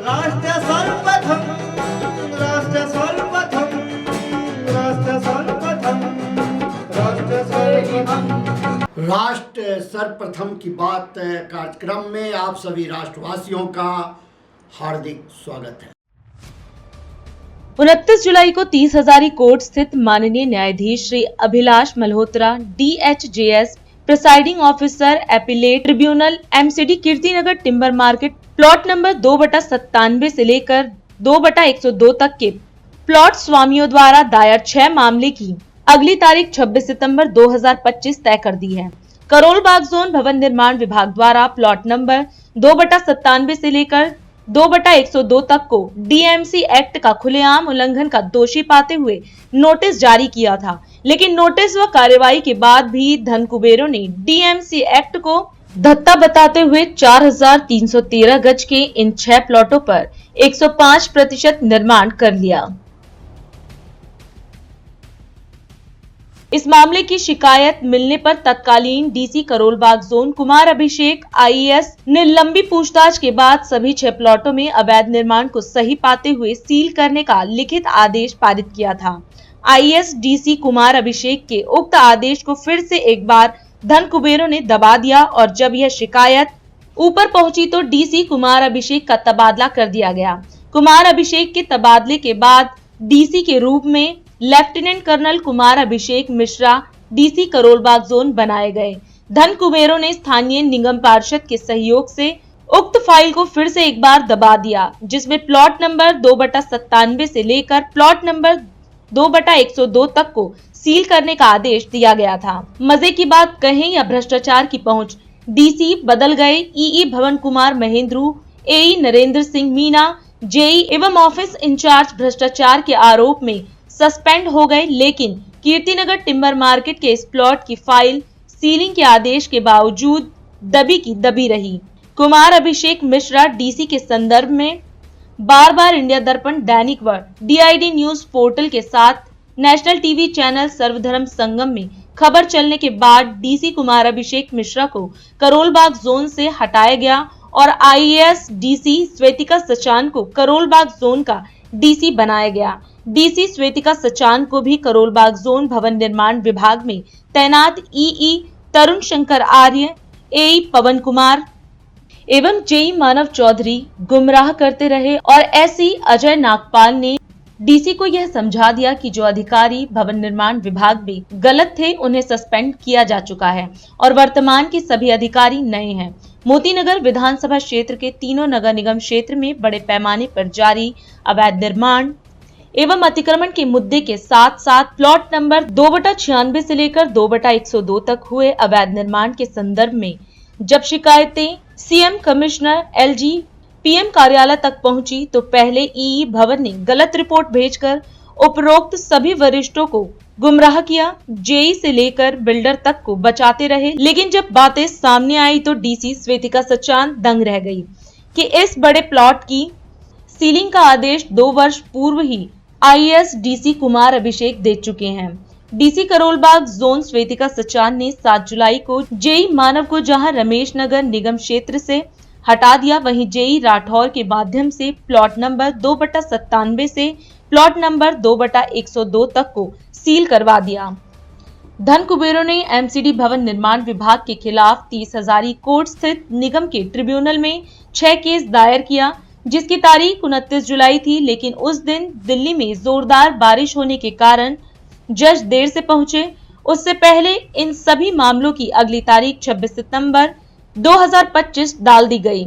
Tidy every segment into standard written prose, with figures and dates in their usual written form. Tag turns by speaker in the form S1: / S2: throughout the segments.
S1: राष्ट्र सर्वप्रथम, राष्ट्र सर्वप्रथम, राष्ट्र सर्वप्रथम, राष्ट्र सर्वप्रथम।
S2: राष्ट्र सर्वप्रथम की बात कार्यक्रम में आप सभी राष्ट्रवासियों का हार्दिक स्वागत है।
S3: 29 जुलाई को 30 हजारी कोर्ट स्थित माननीय न्यायाधीश Shri Abhilash Malhotra DHJS presiding officer appellate tribunal MCD Kirtinagar timber market plot number 2/97 से लेकर 2/102 तक के प्लॉट स्वामियों द्वारा दायर 6 मामले की अगली तारीख 26 सितंबर 2025 तय कर दी है। करोल बाग जोन भवन निर्माण विभाग द्वारा प्लॉट नंबर 2/97 से लेकर 2/102 तक को DMC एक्ट का खुलेआम उल्लंघन का दोषी पाते हुए नोटिस जारी किया था, लेकिन नोटिस व कार्यवाही के बाद भी धन कुबेरों ने DMC एक्ट को धत्ता बताते हुए 4313 गज के इन 6 प्लॉटों पर 105% निर्माण कर लिया। इस मामले की शिकायत मिलने पर तत्कालीन DC Karol Bagh zone Kumar Abhishek IAS ने लंबी पूछताछ के बाद सभी 6 प्लॉटों में अवैध निर्माण को सही पाते हुए सील करने का लिखित आदेश पारित किया था। IAS DC कुमार अभिषेक के उक्त आदेश को फिर से एक बार धन कुबेरों ने दबा दिया और जब यह शिकायत ऊपर पहुंची तो DC कुमार अभिषेक का तबादला कर दिया गया। कुमार अभिषेक के तबादले के बाद DC के रूप में lieutenant colonel Kumar Abhishek Mishra DC Karol Bagh zone बनाए गए। धन कुबेरों ने स्थानीय निगम पार्षद के सहयोग से उक्त फाइल को फिर से एक बार दबा दिया, जिसमें प्लॉट नंबर 2/97 से लेकर प्लॉट नंबर 2/102 तक को सील करने का आदेश दिया गया था। मजे की बात कहें या भ्रष्टाचार की पहुंच, DC बदल गए। EE भवन कुमार महेंद्रू, AE नरेंद्र सिंह मीना, JE एवं ऑफिस इंचार्ज भ्रष्टाचार के आरोप में सस्पेंड हो गए, लेकिन कीर्तिनगर टिम्बर मार्केट के इस प्लॉट की फाइल सीलिंग के आदेश के बावजूद दबी की दबी रही। कुमार अभिषेक मिश्रा DC के संदर्भ में बार बार इंडिया दर्पण दैनिक व DID न्यूज पोर्टल के साथ नेशनल टीवी चैनल सर्वधर्म संगम में खबर चलने के बाद DC कुमार अभिषेक मिश्रा को करोल बाग जोन से हटाया गया और IAS DC श्वेतिका सचान को करोल बाग जोन का DC बनाया गया। DC श्वेतिका सचान को भी करोल बाग जोन भवन निर्माण विभाग में तैनात EE तरुण शंकर आर्य, AE पवन कुमार एवं JE मानव चौधरी गुमराह करते रहे और SE अजय नागपाल ने DC को यह समझा दिया कि जो अधिकारी भवन निर्माण विभाग में गलत थे उन्हें सस्पेंड किया जा चुका है और वर्तमान के सभी अधिकारी नए हैं। मोतीनगर विधानसभा क्षेत्र के तीनों नगर निगम क्षेत्र में बड़े पैमाने पर जारी अवैध निर्माण एवं अतिक्रमण के मुद्दे के साथ साथ प्लॉट नंबर 2/96 से लेकर 2/102 तक हुए अवैध निर्माण के संदर्भ में जब शिकायतें CM कमिश्नर LG PM कार्यालय तक पहुंची तो पहले EE भवन ने गलत रिपोर्ट भेजकर उपरोक्त सभी वरिष्ठों को गुमराह किया। JE से लेकर बिल्डर तक को बचाते रहे, लेकिन जब बातें सामने आई तो DC श्वेतिका सचान दंग रह गई कि इस बड़े प्लॉट की सीलिंग का आदेश 2 वर्ष पूर्व ही IAS DC कुमार अभिषेक दे चुके हैं। DC करोल बाग जोन श्वेतिका सचान ने 7 जुलाई को JE मानव को जहां रमेश नगर निगम क्षेत्र से हटा दिया, वहीं JE राठौर के माध्यम से प्लॉट नंबर 2/97 से प्लॉट नंबर 2/102 तक को सील करवा दिया। धन कुबेरों ने MCD भवन निर्माण विभाग के खिलाफ 30 हजारी कोर्ट स्थित निगम के ट्रिब्यूनल में 6 केस दायर किया, जिसकी तारीख 29 जुलाई थी, लेकिन उस दिन दिल्ली में जोरदार बारिश होने के कारण जज देर से पहुंचे। उससे पहले इन सभी मामलों की अगली तारीख 26 सितंबर 2025 डाल दी गई।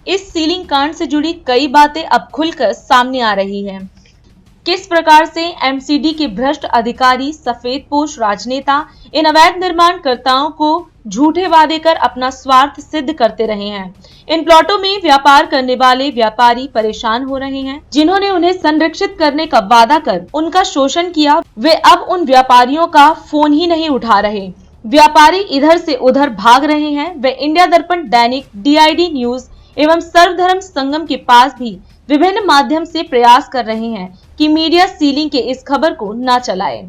S3: इस सीलिंग कांड से जुड़ी कई बातें अब खुलकर सामने आ रही हैं। किस प्रकार से MCD के भ्रष्ट अधिकारी, सफेदपोश राजनेता इन अवैध निर्माणकर्ताओं को झूठे वादे कर अपना स्वार्थ सिद्ध करते रहे हैं। इन प्लॉटों में व्यापार करने वाले व्यापारी परेशान हो रहे हैं। जिन्होंने उन्हें संरक्षित करने का वादा कर उनका शोषण किया, वे अब उन व्यापारियों का फोन ही नहीं उठा रहे। व्यापारी इधर से उधर भाग रहे हैं। वे इंडिया दर्पण दैनिक, DID न्यूज एवं सर्वधर्म संगम के पास भी विभिन्न माध्यम से प्रयास कर रहे हैं कि मीडिया सीलिंग के इस खबर को न चलाए।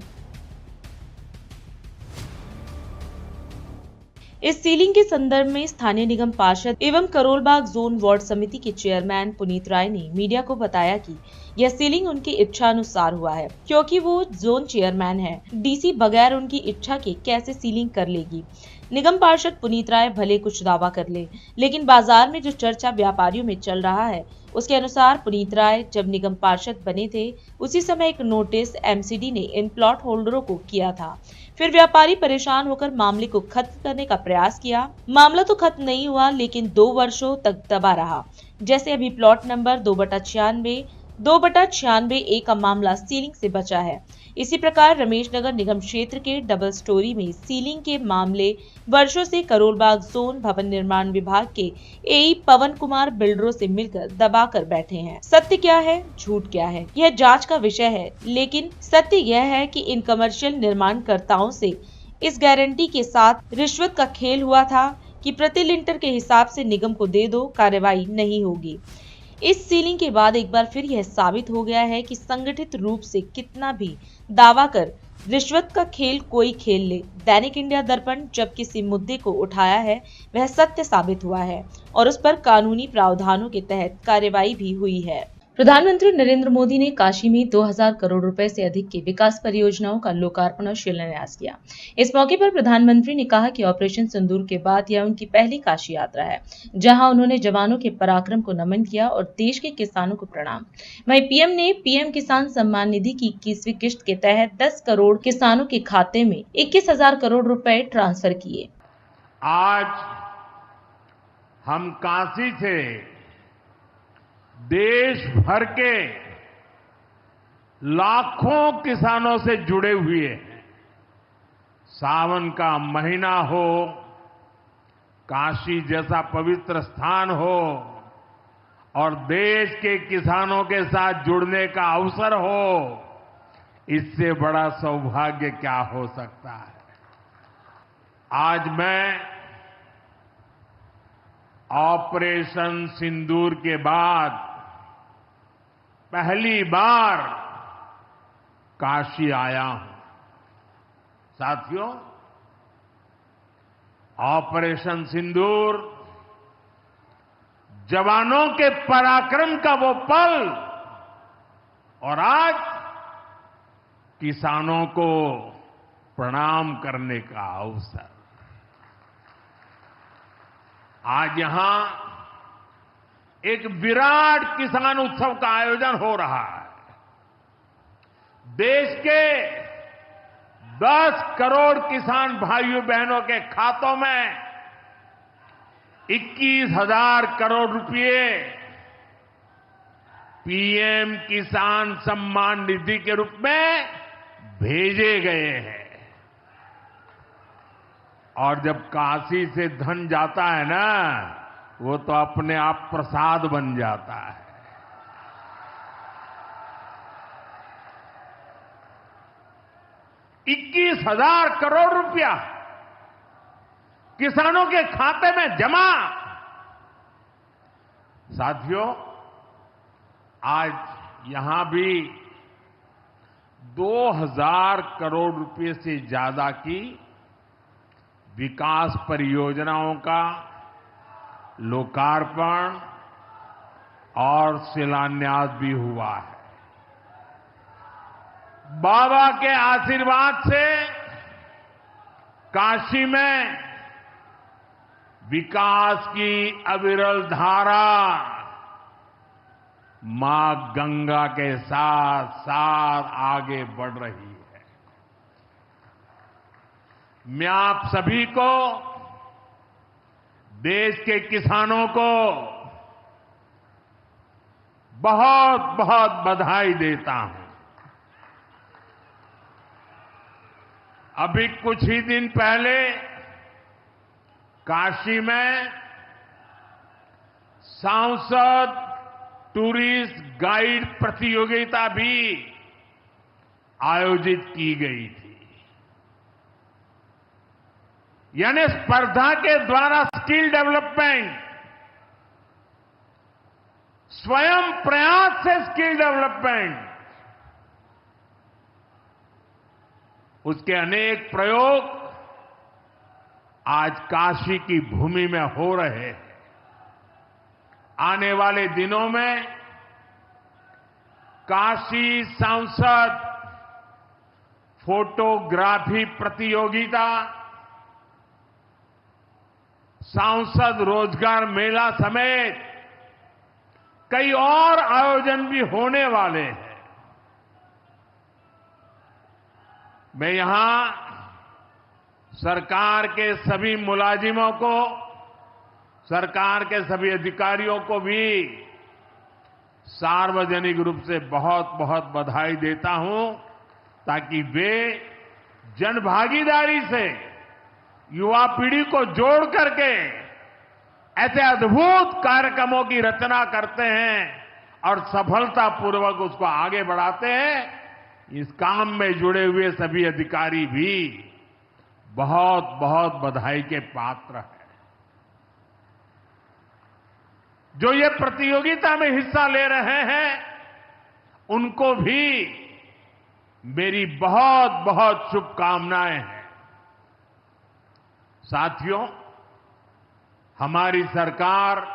S3: इस सीलिंग के संदर्भ में स्थानीय निगम पार्षद एवं करोलबाग जोन वार्ड समिति के चेयरमैन पुनीत राय ने मीडिया को बताया कि यह सीलिंग उनकी इच्छा अनुसार हुआ है, क्योंकि वो जोन चेयरमैन है। डीसी बगैर उनकी इच्छा के कैसे सीलिंग कर लेगी। निगम पार्षद पुनीत राय भले कुछ दावा कर ले, लेकिन बाजार में जो चर्चा व्यापारियों में चल रहा है उसके अनुसार पुनीत राय जब निगम पार्षद बने थे उसी समय एक नोटिस एमसीडी ने इन प्लॉट होल्डरों को किया था। फिर व्यापारी परेशान होकर मामले को खत्म करने का प्रयास किया। मामला तो खत्म नहीं हुआ, लेकिन 2 वर्षों तक दबा रहा। जैसे अभी प्लॉट नंबर 2/96A का मामला सीलिंग से बचा है। इसी प्रकार रमेश नगर निगम क्षेत्र के डबल स्टोरी में सीलिंग के मामले वर्षों से करोलबाग जोन भवन निर्माण विभाग के एई पवन कुमार बिल्डरों से मिलकर दबाकर बैठे हैं। सत्य क्या है, झूठ क्या है, यह जांच का विषय है, लेकिन सत्य यह है कि इन कमर्शियल निर्माणकर्ताओं से इस गारंटी के साथ रिश्वत का खेल हुआ था कि प्रति लिंटर के हिसाब से निगम को दे दो, कार्रवाई नहीं होगी। इस सीलिंग के बाद एक बार फिर यह साबित हो गया है कि संगठित रूप से कितना भी दावा कर रिश्वत का खेल कोई खेल ले। दैनिक इंडिया दर्पण जब किसी मुद्दे को उठाया है वह सत्य साबित हुआ है और उस पर कानूनी प्रावधानों के तहत कार्रवाई भी हुई है। प्रधानमंत्री नरेंद्र मोदी ने काशी में 2000 करोड़ रुपए से अधिक की विकास परियोजनाओं का लोकार्पण और शिलान्यास किया। इस मौके पर प्रधानमंत्री ने कहा कि ऑपरेशन सिंदूर के बाद यह उनकी पहली काशी यात्रा है, जहां उन्होंने जवानों के पराक्रम को नमन किया और देश के किसानों को प्रणाम। वहीं पीएम ने पीएम किसान सम्मान निधि की 21वीं किश्त के तहत 10 करोड़ किसानों के खाते में 21,000 करोड़ रुपए ट्रांसफर किए।
S4: आज हम काशी से देश भर के लाखों किसानों से जुड़े हुए हैं। सावन का महीना हो, काशी जैसा पवित्र स्थान हो और देश के किसानों के साथ जुड़ने का अवसर हो, इससे बड़ा सौभाग्य क्या हो सकता है। आज मैं ऑपरेशन सिंदूर के बाद पहली बार काशी आया हूं। साथियों, ऑपरेशन सिंदूर जवानों के पराक्रम का वो पल और आज किसानों को प्रणाम करने का अवसर। आज यहां एक विराट किसान उत्सव का आयोजन हो रहा है। देश के 10 करोड़ किसान भाइयों बहनों के खातों में 21,000 करोड़ रुपए पीएम किसान सम्मान निधि के रूप में भेजे गए हैं। और जब काशी से धन जाता है ना, वो तो अपने आप प्रसाद बन जाता है। ₹21,000 करोड़ रुपया किसानों के खाते में जमा। साथियों, आज यहां भी 2,000 करोड़ रुपए से ज्यादा की विकास परियोजनाओं का लोकार्पण और शिलान्यास भी हुआ है। बाबा के आशीर्वाद से काशी में विकास की अविरल धारा मां गंगा के साथ साथ आगे बढ़ रही है। मैं आप सभी को, देश के किसानों को बहुत बहुत बधाई देता हूं। अभी कुछ ही दिन पहले काशी में सांसद टूरिस्ट गाइड प्रतियोगिता भी आयोजित की गई थी। यानी स्पर्धा के द्वारा स्किल डेवलपमेंट, स्वयं प्रयास से स्किल डेवलपमेंट, उसके अनेक प्रयोग आज काशी की भूमि में हो रहे हैं। आने वाले दिनों में काशी सांसद फोटोग्राफी प्रतियोगिता, सांसद रोजगार मेला समेत कई और आयोजन भी होने वाले हैं। मैं यहां सरकार के सभी मुलाजिमों को, सरकार के सभी अधिकारियों को भी सार्वजनिक रूप से बहुत बहुत बधाई देता हूं, ताकि वे जनभागीदारी से युवा पीढ़ी को जोड़ करके ऐसे अद्भुत कार्यक्रमों की रचना करते हैं और सफलतापूर्वक उसको आगे बढ़ाते हैं। इस काम में जुड़े हुए सभी अधिकारी भी बहुत बहुत बधाई के पात्र हैं। जो ये प्रतियोगिता में हिस्सा ले रहे हैं, उनको भी मेरी बहुत बहुत शुभकामनाएं हैं। साथियों, हमारी सरकार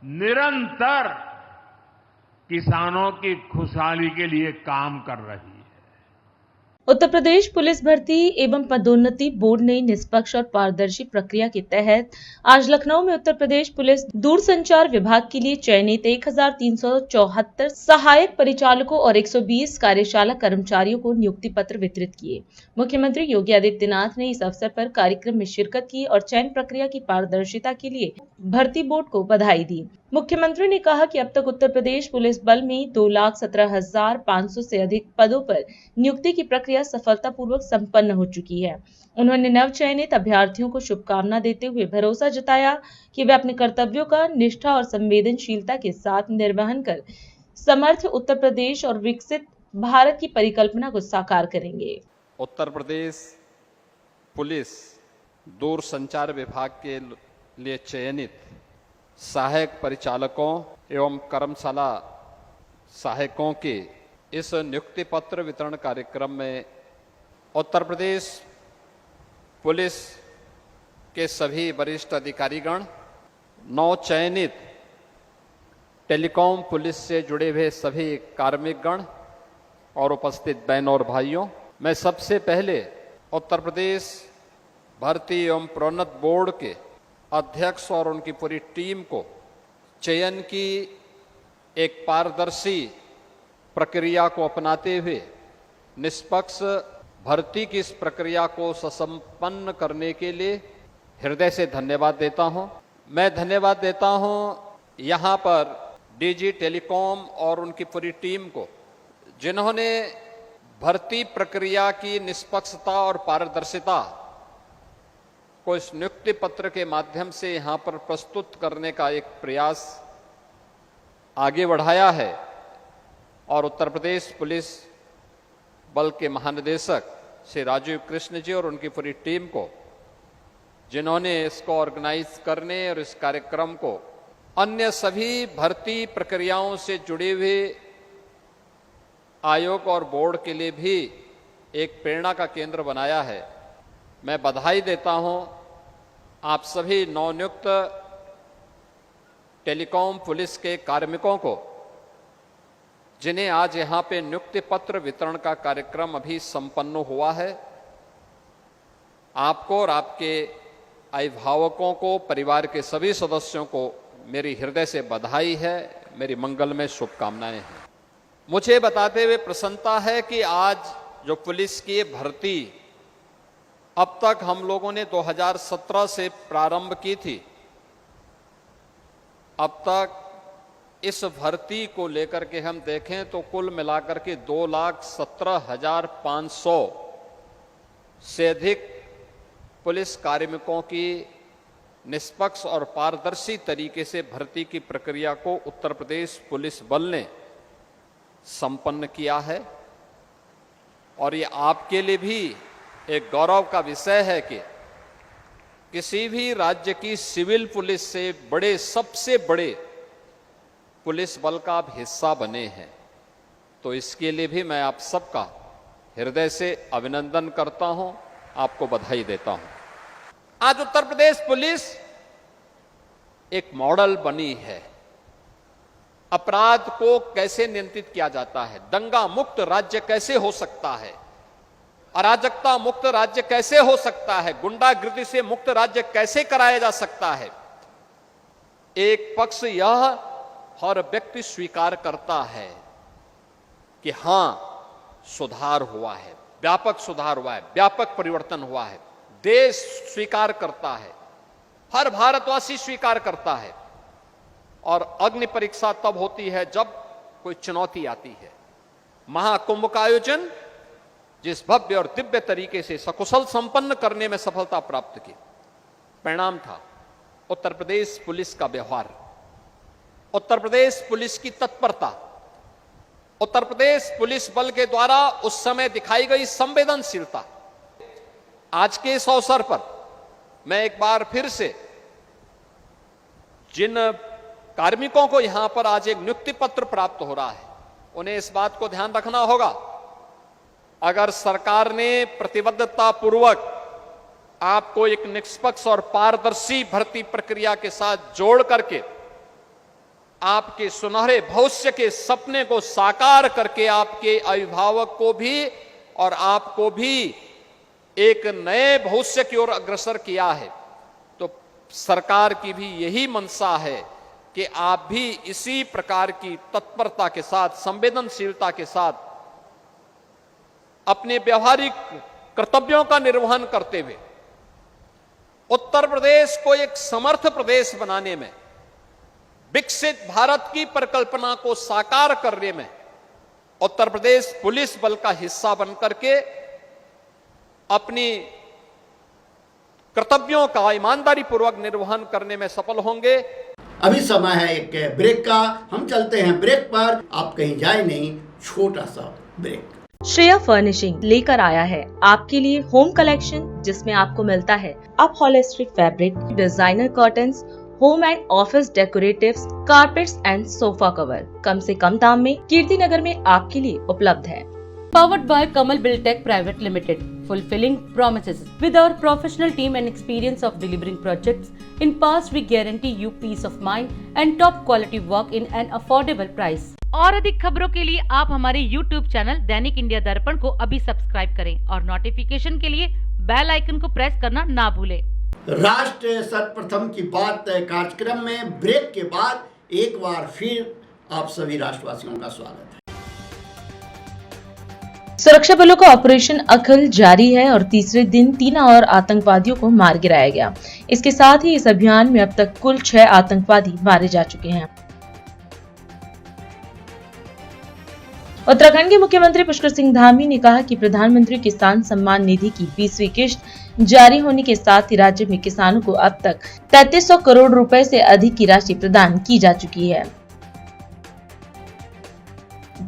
S4: निरंतर किसानों की खुशहाली के लिए काम कर रही है।
S3: उत्तर प्रदेश पुलिस भर्ती एवं पदोन्नति बोर्ड ने निष्पक्ष और पारदर्शी प्रक्रिया के तहत आज लखनऊ में उत्तर प्रदेश पुलिस दूरसंचार विभाग के लिए चयनित 1374 सहायक परिचालकों और 120 कार्यशाला कर्मचारियों को नियुक्ति पत्र वितरित किए। मुख्यमंत्री योगी आदित्यनाथ ने इस अवसर पर कार्यक्रम में शिरकत की और चयन प्रक्रिया की पारदर्शिता के लिए भर्ती बोर्ड को बधाई दी। मुख्यमंत्री ने कहा कि अब तक उत्तर प्रदेश पुलिस बल में 2,17,500 से अधिक पदों पर नियुक्ति की प्रक्रिया सफलतापूर्वक संपन्न हो चुकी है। उन्होंने नवचयनित अभ्यर्थियों को शुभकामना देते हुए भरोसा जताया कि वे अपने कर्तव्यों का निष्ठा और संवेदनशीलता के साथ निर्वहन कर समर्थ उत्तर प्रदेश और विकसित भारत की परिकल्पना को साकार करेंगे।
S5: उत्तर प्रदेश पुलिस दूरसंचार विभाग के लिए चयनित सहायक परिचालकों एवं कर्मशाला सहायकों के इस नियुक्ति पत्र वितरण कार्यक्रम में उत्तर प्रदेश पुलिस के सभी वरिष्ठ अधिकारीगण, नवचयनित टेलीकॉम पुलिस से जुड़े हुए सभी कार्मिकगण और उपस्थित बहनों और भाइयों, मैं सबसे पहले उत्तर प्रदेश भर्ती एवं प्रोन्नत बोर्ड के अध्यक्ष और उनकी पूरी टीम को चयन की एक पारदर्शी प्रक्रिया को अपनाते हुए निष्पक्ष भर्ती की इस प्रक्रिया को सुसंपन्न करने के लिए हृदय से धन्यवाद देता हूं। मैं धन्यवाद देता हूं यहां पर डीजी टेलीकॉम और उनकी पूरी टीम को, जिन्होंने भर्ती प्रक्रिया की निष्पक्षता और पारदर्शिता को इस नियुक्ति पत्र के माध्यम से यहां पर प्रस्तुत करने का एक प्रयास आगे बढ़ाया है। और उत्तर प्रदेश पुलिस बल के महानिदेशक श्री राजीव कृष्ण जी और उनकी पूरी टीम को, जिन्होंने इसको ऑर्गेनाइज करने और इस कार्यक्रम को अन्य सभी भर्ती प्रक्रियाओं से जुड़े हुए आयोग और बोर्ड के लिए भी एक प्रेरणा का केंद्र बनाया है। मैं बधाई देता हूं आप सभी नवनियुक्त टेलीकॉम पुलिस के कार्मिकों को, जिन्हें आज यहां पे नियुक्ति पत्र वितरण का कार्यक्रम अभी संपन्न हुआ है। आपको और आपके अभिभावकों को, परिवार के सभी सदस्यों को मेरी हृदय से बधाई है, मेरी मंगलमय शुभकामनाएं हैं। मुझे बताते हुए प्रसन्नता है कि आज जो पुलिस की भर्ती अब तक हम लोगों ने 2017 से प्रारंभ की थी, अब तक इस भर्ती को लेकर के हम देखें तो कुल मिलाकर के 2,17,500 से अधिक पुलिस कार्मिकों की निष्पक्ष और पारदर्शी तरीके से भर्ती की प्रक्रिया को उत्तर प्रदेश पुलिस बल ने संपन्न किया है। और ये आपके लिए भी एक गौरव का विषय है कि किसी भी राज्य की सिविल पुलिस से बड़े, सबसे बड़े पुलिस बल का आप हिस्सा बने हैं। तो इसके लिए भी मैं आप सबका हृदय से अभिनंदन करता हूं, आपको बधाई देता हूं। आज उत्तर प्रदेश पुलिस एक मॉडल बनी है। अपराध को कैसे नियंत्रित किया जाता है, दंगा मुक्त राज्य कैसे हो सकता है, अराजकता मुक्त राज्य कैसे हो सकता है, गुंडागिर्दी से मुक्त राज्य कैसे कराया जा सकता है। एक पक्ष यह हर व्यक्ति स्वीकार करता है कि हां सुधार हुआ है, व्यापक सुधार हुआ है, व्यापक परिवर्तन हुआ है। देश स्वीकार करता है, हर भारतवासी स्वीकार करता है। और अग्नि परीक्षा तब होती है जब कोई चुनौती आती है। महाकुंभ का आयोजन जिस भव्य और दिव्य तरीके से सकुशल संपन्न करने में सफलता प्राप्त की, परिणाम था उत्तर प्रदेश पुलिस का व्यवहार, उत्तर प्रदेश पुलिस की तत्परता, उत्तर प्रदेश पुलिस बल के द्वारा उस समय दिखाई गई संवेदनशीलता। आज के इस अवसर पर मैं एक बार फिर से जिन कार्मिकों को यहां पर आज एक नियुक्ति पत्र प्राप्त हो रहा है, उन्हें इस बात को ध्यान रखना होगा, अगर सरकार ने प्रतिबद्धता पूर्वक आपको एक निष्पक्ष और पारदर्शी भर्ती प्रक्रिया के साथ जोड़ करके आपके सुनहरे भविष्य के सपने को साकार करके आपके अभिभावक को भी और आपको भी एक नए भविष्य की ओर अग्रसर किया है, तो सरकार की भी यही मंशा है कि आप भी इसी प्रकार की तत्परता के साथ, संवेदनशीलता के साथ अपने व्यवहारिक कर्तव्यों का निर्वहन करते हुए उत्तर प्रदेश को एक समर्थ प्रदेश बनाने में, विकसित भारत की परिकल्पना को साकार करने में उत्तर प्रदेश पुलिस बल का हिस्सा बनकर के अपनी कर्तव्यों का ईमानदारी पूर्वक निर्वहन करने में सफल होंगे।
S2: अभी समय है एक ब्रेक का, हम चलते हैं ब्रेक पर, आप कहीं जाए नहीं, छोटा सा ब्रेक।
S3: श्रेया फर्निशिंग लेकर आया है आपके लिए होम कलेक्शन, जिसमें आपको मिलता है upholstery fabric, designer curtains, home and office decoratives, carpets and sofa cover कम से कम दाम में कीर्ति नगर में आपके लिए उपलब्ध है।
S6: Powered by Kamal Buildtech Private Limited, fulfilling promises. With our professional team and experience of delivering projects, in past we guarantee you peace of mind and top quality work in an affordable price. और अधिक खबरों के लिए आप हमारे YouTube channel दैनिक India दर्पण को अभी सब्सक्राइब करें और नोटिफिकेशन के लिए बेल आइकन को प्रेस करना ना भूलें।
S2: राष्ट्र सर्वप्रथम की बात कार्यक्रम में ब्रेक के बाद एक बार फिर आप सभी राष्ट्रवासियों का स्वागत है।
S3: सुरक्षा बलों का ऑपरेशन अखिल जारी है और तीसरे दिन 3 और आतंकवादियों को मार गिराया गया। इसके साथ ही इस अभियान में अब तक कुल 6 आतंकवादी मारे जा चुके हैं। उत्तराखंड के मुख्यमंत्री पुष्कर सिंह धामी ने कहा कि प्रधानमंत्री किसान सम्मान निधि की 20वीं किश्त जारी होने के साथ ही राज्य में किसानों को अब तक 3300 करोड़ रुपए से अधिक की राशि प्रदान की जा चुकी है।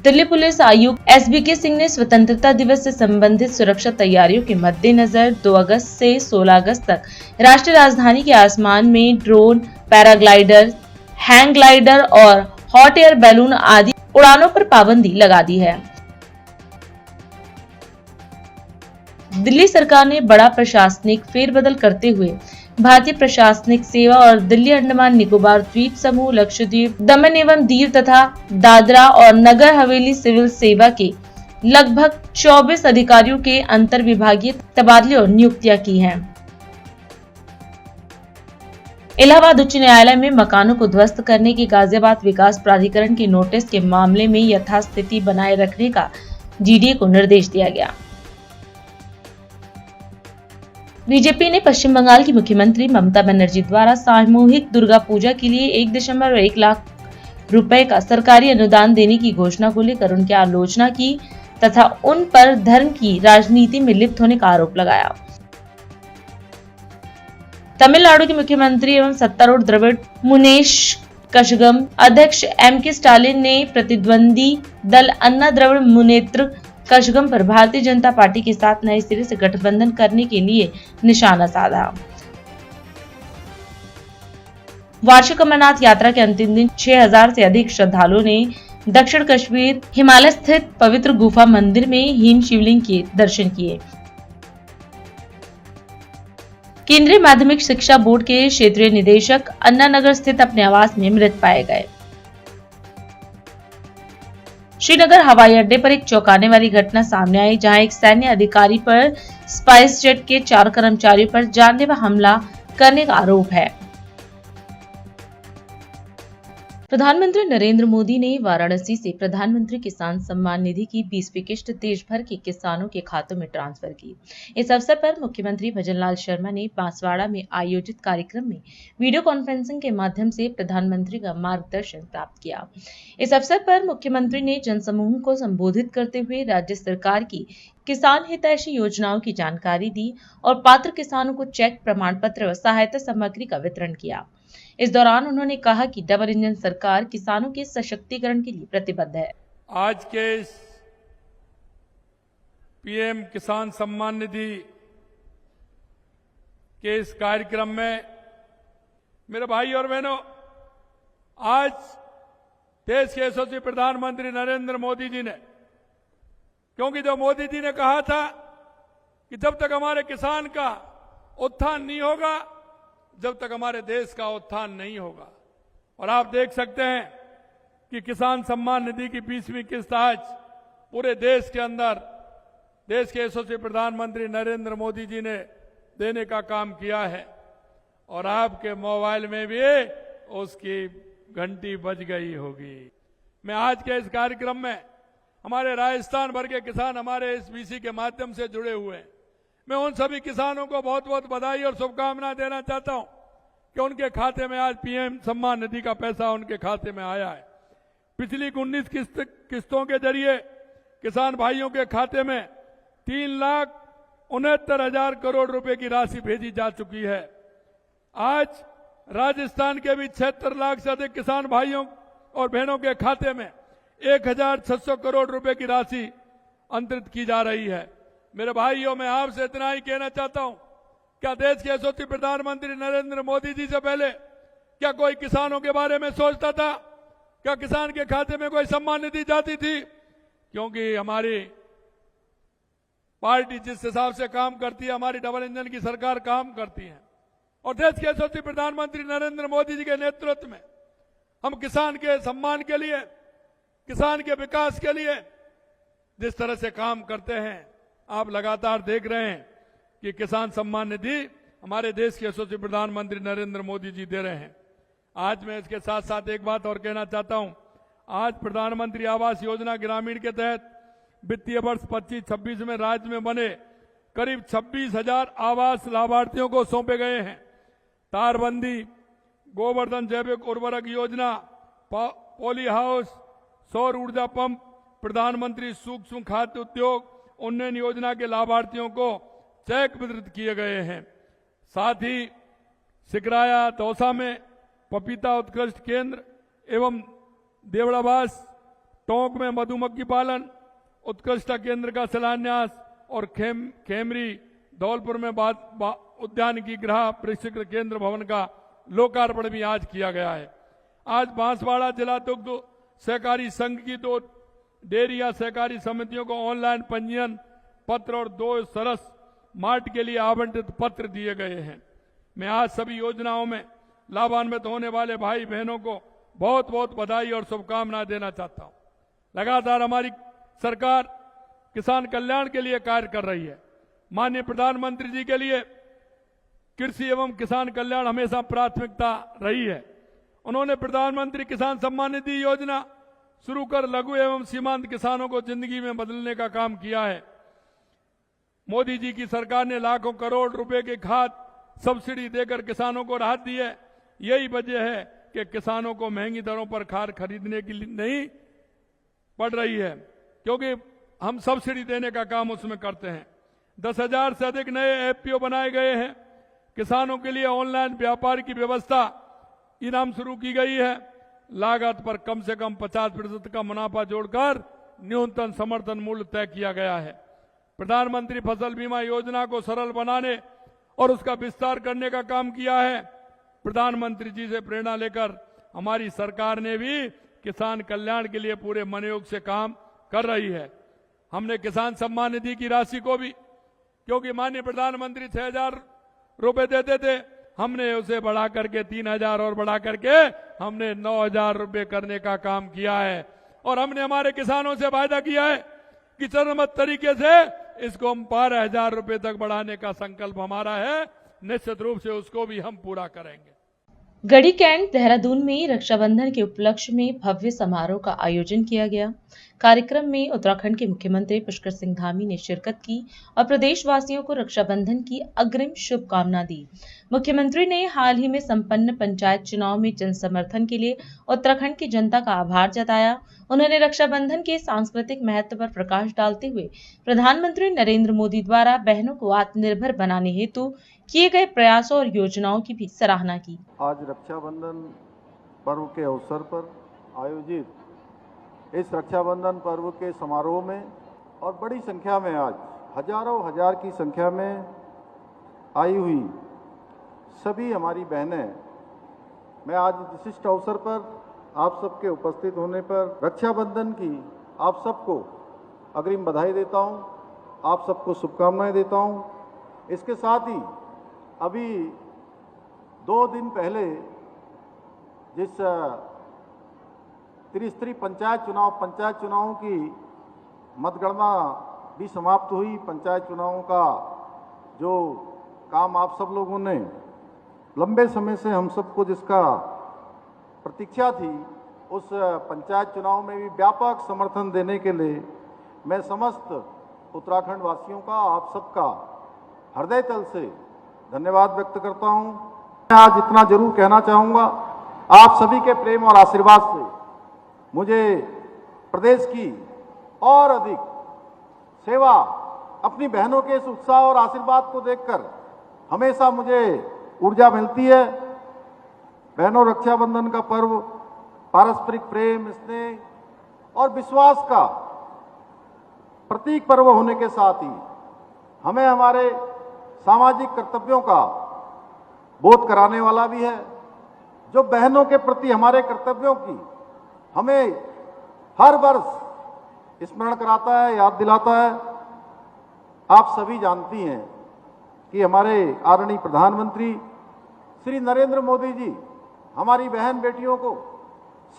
S3: दिल्ली पुलिस आयुक्त SBK सिंह ने स्वतंत्रता दिवस से संबंधित सुरक्षा तैयारियों के मद्देनजर 2 अगस्त से 16 अगस्त तक राष्ट्रीय राजधानी के आसमान में ड्रोन, पैराग्लाइडर, हैंग ग्लाइडर और हॉट एयर बैलून आदि उड़ानों पर पाबंदी लगा दी है। दिल्ली सरकार ने बड़ा प्रशासनिक फेरबदल करते हुए भारतीय प्रशासनिक सेवा और दिल्ली अंडमान निकोबार द्वीप समूह, लक्षद्वीप, दमन एवं दीव तथा दादरा और नगर हवेली सिविल सेवा के लगभग 24 अधिकारियों के अंतर विभागीय तबादले और नियुक्तियां की हैं। इलाहाबाद उच्च न्यायालय में मकानों को ध्वस्त करने के गाजियाबाद विकास प्राधिकरण के नोटिस के मामले में यथास्थिति बनाए रखने का GDA को निर्देश दिया गया। बीजेपी ने पश्चिम बंगाल की मुख्यमंत्री ममता बनर्जी द्वारा सामूहिक दुर्गा पूजा के लिए 1.1 लाख रुपए का सरकारी अनुदान देने की घोषणा को लेकर उनकी आलोचना की तथा उन पर धर्म की राजनीति में लिप्त होने का आरोप लगाया। तमिलनाडु के मुख्यमंत्री एवं सत्तारूढ़ द्रविड़ मुनेत्र कषगम अध्यक्ष MK स्टालिन ने प्रतिद्वंदी दल अन्ना द्रविड़ मुनेत्र कषगम पर भारतीय जनता पार्टी के साथ नए सिरे से गठबंधन करने के लिए निशाना साधा। वार्षिक अमरनाथ यात्रा के अंतिम दिन 6000 से अधिक श्रद्धालुओं ने दक्षिण कश्मीर हिमालय स्थित पवित्र गुफा मंदिर में हिम शिवलिंग के दर्शन किए। केंद्रीय माध्यमिक शिक्षा बोर्ड के क्षेत्रीय निदेशक अन्ना नगर स्थित अपने आवास में मृत पाए गए। श्रीनगर हवाई अड्डे पर एक चौंकाने वाली घटना सामने आई, जहां एक सैन्य अधिकारी पर स्पाइस जेट के 4 कर्मचारियों पर जानलेवा हमला करने का आरोप है। प्रधानमंत्री नरेंद्र मोदी ने वाराणसी से प्रधानमंत्री किसान सम्मान निधि की 20वीं किश्त देश भर के किसानों के खातों में ट्रांसफर की। इस अवसर पर मुख्यमंत्री भजनलाल शर्मा ने बांसवाड़ा में आयोजित कार्यक्रम में वीडियो कॉन्फ्रेंसिंग के माध्यम से प्रधानमंत्री का मार्गदर्शन प्राप्त किया। इस अवसर पर मुख्यमंत्री ने जनसमूह को संबोधित करते हुए राज्य सरकार की किसान हितैषी योजनाओं की जानकारी दी और पात्र किसानों को चेक, प्रमाण पत्र व सहायता सामग्री का वितरण किया। इस दौरान उन्होंने कहा कि डबल इंजन सरकार किसानों के सशक्तिकरण के लिए प्रतिबद्ध है।
S7: आज के इस पीएम किसान सम्मान निधि के इस कार्यक्रम में मेरे भाई और बहनों, आज देश के यशस्वी प्रधानमंत्री नरेंद्र मोदी जी ने, क्योंकि जो मोदी जी ने कहा था कि जब तक हमारे किसान का उत्थान नहीं होगा, जब तक हमारे देश का उत्थान नहीं होगा। और आप देख सकते हैं कि किसान सम्मान निधि की 20वीं किस्त आज पूरे देश के अंदर देश के यशस्वी प्रधानमंत्री नरेंद्र मोदी जी ने देने का काम किया है और आपके मोबाइल में भी उसकी घंटी बज गई होगी। मैं आज के इस कार्यक्रम में हमारे राजस्थान भर के किसान हमारे इस बीसी के माध्यम से जुड़े हुए हैं। मैं उन सभी किसानों को बहुत बहुत बधाई और शुभकामनाएं देना चाहता हूं कि उनके खाते में आज पीएम सम्मान निधि का पैसा उनके खाते में आया है। पिछली 19 किस्तों के जरिए किसान भाइयों के खाते में 3,69,000 करोड़ रुपए की राशि भेजी जा चुकी है। आज राजस्थान के भी 76 लाख से अधिक किसान भाइयों और बहनों के खाते में 1,600 करोड़ रुपए की राशि अंतरित की जा रही है। मेरे भाइयों, मैं आपसे इतना ही कहना चाहता हूं, क्या देश के यशस्वी प्रधानमंत्री नरेंद्र मोदी जी से पहले क्या कोई किसानों के बारे में सोचता था? क्या किसान के खाते में कोई सम्मान निधि जाती थी? क्योंकि हमारी पार्टी जिस हिसाब से काम करती है, हमारी डबल इंजन की सरकार काम करती है और देश के यशस्वी प्रधानमंत्री नरेंद्र मोदी जी के नेतृत्व में हम किसान के सम्मान के लिए, किसान के विकास के लिए जिस तरह से काम करते हैं, आप लगातार देख रहे हैं कि किसान सम्मान निधि हमारे देश के यशस्वी प्रधानमंत्री नरेंद्र मोदी जी दे रहे हैं। आज मैं इसके साथ साथ एक बात और कहना चाहता हूं। आज प्रधानमंत्री आवास योजना ग्रामीण के तहत वित्तीय वर्ष 25-26 में राज्य में बने करीब 26,000 आवास लाभार्थियों को सौंपे गए हैं। तारबंदी, गोवर्धन जैविक उर्वरक योजना, पॉली हाउस, सौर ऊर्जा पंप, प्रधानमंत्री सूक्ष्म खाद्य उद्योग उन्नयन योजना के लाभार्थियों को चेक वितरित किए गए हैं। साथ ही सिकराया, दौसा में पपीता उत्कृष्ट केंद्र एवं देवड़ाबास, टोंक में मधुमक्खी पालन उत्कृष्ट केंद्र का शिलान्यास और खेमरी, धौलपुर में उद्यानिकी गृह प्रशिक्षण केंद्र भवन का लोकार्पण भी आज किया गया है। आज बांसवाड़ा जिला दुग्ध सहकारी संघ की 2 डेयरी या सहकारी समितियों को ऑनलाइन पंजीयन पत्र और 2 सरस मार्ट के लिए आवंटित पत्र दिए गए हैं। मैं आज सभी योजनाओं में लाभान्वित होने वाले भाई बहनों को बहुत बहुत बधाई और शुभकामनाएं देना चाहता हूं। लगातार हमारी सरकार किसान कल्याण के लिए कार्य कर रही है। माननीय प्रधानमंत्री जी के लिए कृषि एवं किसान कल्याण हमेशा प्राथमिकता रही है। उन्होंने प्रधानमंत्री किसान सम्मान निधि योजना शुरू कर लघु एवं सीमांत किसानों को जिंदगी में बदलने का काम किया है। मोदी जी की सरकार ने लाखों करोड़ रुपए के खाद सब्सिडी देकर किसानों को राहत दी है। यही वजह है कि किसानों को महंगी दरों पर खाद खरीदने की नहीं पड़ रही है, क्योंकि हम सब्सिडी देने का काम उसमें करते हैं। 10,000 से अधिक नए एफपीओ बनाए गए हैं। किसानों के लिए ऑनलाइन व्यापार की व्यवस्था इनाम शुरू की गई है। लागत पर कम से कम 50% का मुनाफा जोड़कर न्यूनतम समर्थन मूल्य तय किया गया है। प्रधानमंत्री फसल बीमा योजना को सरल बनाने और उसका विस्तार करने का काम किया है। प्रधानमंत्री जी से प्रेरणा लेकर हमारी सरकार ने भी किसान कल्याण के लिए पूरे मनोयोग से काम कर रही है। हमने किसान सम्मान निधि की राशि को भी, क्योंकि माननीय प्रधानमंत्री 6,000 रुपए देते थे, हमने उसे बढ़ा करके 3,000 और बढ़ा करके हमने 9,000 रुपए करने का काम किया है। और हमने हमारे किसानों से वायदा किया है कि चरणबद्ध तरीके से इसको हम 12,000 रुपए तक बढ़ाने का संकल्प हमारा है। निश्चित रूप से उसको भी हम पूरा करेंगे।
S3: गढ़ी कैंट देहरादून में रक्षाबंधन के उपलक्ष्य में भव्य समारोह का आयोजन किया गया। कार्यक्रम में उत्तराखंड के मुख्यमंत्री पुष्कर सिंह धामी ने शिरकत की और प्रदेशवासियों को रक्षाबंधन की अग्रिम शुभकामना दी। मुख्यमंत्री ने हाल ही में संपन्न पंचायत चुनाव में जन समर्थन के लिए उत्तराखंड की जनता का आभार जताया। उन्होंने रक्षाबंधन के सांस्कृतिक महत्व पर प्रकाश डालते हुए प्रधानमंत्री नरेंद्र मोदी द्वारा बहनों को आत्मनिर्भर बनाने हेतु किए गए प्रयासों और योजनाओं की भी सराहना की।
S8: आज रक्षाबंधन पर्व के अवसर पर आयोजित इस रक्षाबंधन पर्व के समारोह में और बड़ी संख्या में आज हजारों हजार की संख्या में आई हुई सभी हमारी बहनें, मैं आज विशिष्ट अवसर पर आप सबके उपस्थित होने पर रक्षाबंधन की आप सबको अग्रिम बधाई देता हूं, आप सबको शुभकामनाएं देता हूं। इसके साथ ही अभी 2 दिन पहले जिस त्रिस्तरीय पंचायत चुनावों की मतगणना भी समाप्त हुई। पंचायत चुनावों का जो काम आप सब लोगों ने लंबे समय से हम सबको जिसका प्रतीक्षा थी, उस पंचायत चुनाव में भी व्यापक समर्थन देने के लिए मैं समस्त उत्तराखंड वासियों का, आप सबका हृदय तल से धन्यवाद व्यक्त करता हूं। मैं आज इतना जरूर कहना चाहूँगा, आप सभी के प्रेम और आशीर्वाद से मुझे प्रदेश की और अधिक सेवा, अपनी बहनों के इस उत्साह और आशीर्वाद को देखकर हमेशा मुझे ऊर्जा मिलती है। बहनों, रक्षाबंधन का पर्व पारस्परिक प्रेम, स्नेह और विश्वास का प्रतीक पर्व होने के साथ ही हमें हमारे सामाजिक कर्तव्यों का बोध कराने वाला भी है, जो बहनों के प्रति हमारे कर्तव्यों की हमें हर वर्ष स्मरण कराता है, याद दिलाता है। आप सभी जानती हैं कि हमारे आदरणीय प्रधानमंत्री श्री नरेंद्र मोदी जी हमारी बहन बेटियों को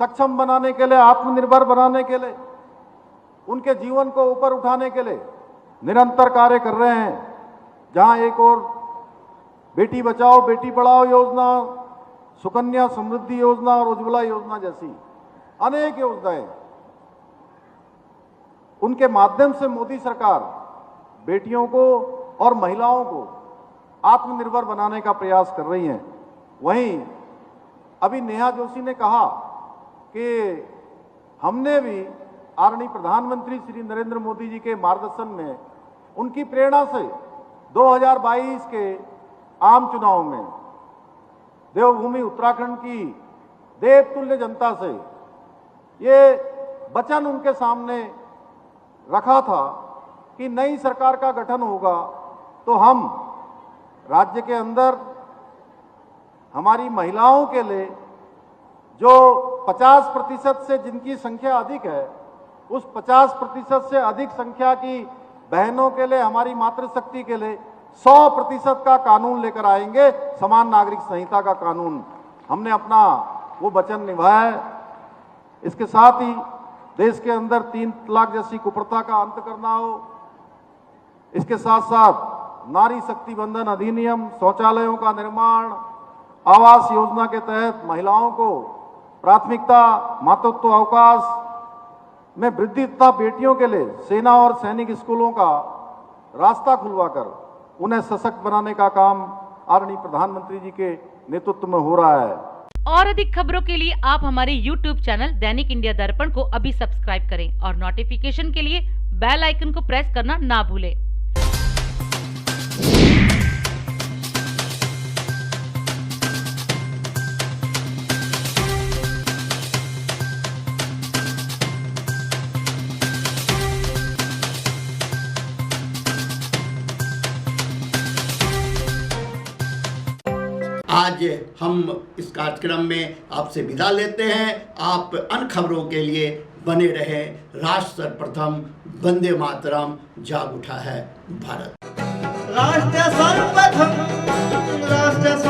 S8: सक्षम बनाने के लिए, आत्मनिर्भर बनाने के लिए, उनके जीवन को ऊपर उठाने के लिए निरंतर कार्य कर रहे हैं। जहां एक और बेटी बचाओ बेटी पढ़ाओ योजना, सुकन्या समृद्धि योजना और उज्ज्वला योजना जैसी अनेक योजनाएं, उनके माध्यम से मोदी सरकार बेटियों को और महिलाओं को आत्मनिर्भर बनाने का प्रयास कर रही है। वहीं अभी नेहा जोशी ने कहा कि हमने भी आदरणीय प्रधानमंत्री श्री नरेंद्र मोदी जी के मार्गदर्शन में, उनकी प्रेरणा से 2022 के आम चुनाव में देवभूमि उत्तराखंड की देवतुल्य जनता से ये वचन उनके सामने रखा था कि नई सरकार का गठन होगा तो हम राज्य के अंदर हमारी महिलाओं के लिए जो 50% से जिनकी संख्या अधिक है, उस 50% से अधिक संख्या की बहनों के लिए, हमारी मातृशक्ति के लिए 100% का कानून लेकर आएंगे, समान नागरिक संहिता का कानून। हमने अपना वो वचन निभाया है। इसके साथ ही देश के अंदर 3 तलाक जैसी कुप्रथा का अंत करना हो, इसके साथ साथ नारी शक्ति बंधन अधिनियम, शौचालयों का निर्माण, आवास योजना के तहत महिलाओं को प्राथमिकता, मातृत्व अवकाश में वृद्धि तथा बेटियों के लिए सेना और सैनिक स्कूलों का रास्ता खुलवाकर उन्हें सशक्त बनाने का काम आदरणीय प्रधानमंत्री जी के नेतृत्व में हो रहा है।
S6: और अधिक खबरों के लिए आप हमारे YouTube चैनल दैनिक इंडिया दर्पण को अभी सब्सक्राइब करें और नोटिफिकेशन के लिए बेल आइकन को प्रेस करना ना भूलें।
S2: आज हम इस कार्यक्रम में आपसे विदा लेते हैं। आप अन्य खबरों के लिए बने रहें। राष्ट्र सर्वप्रथम, वंदे मातरम, जाग उठा है भारत।
S1: राष्ट्र सर्वप्रथम राष्ट्र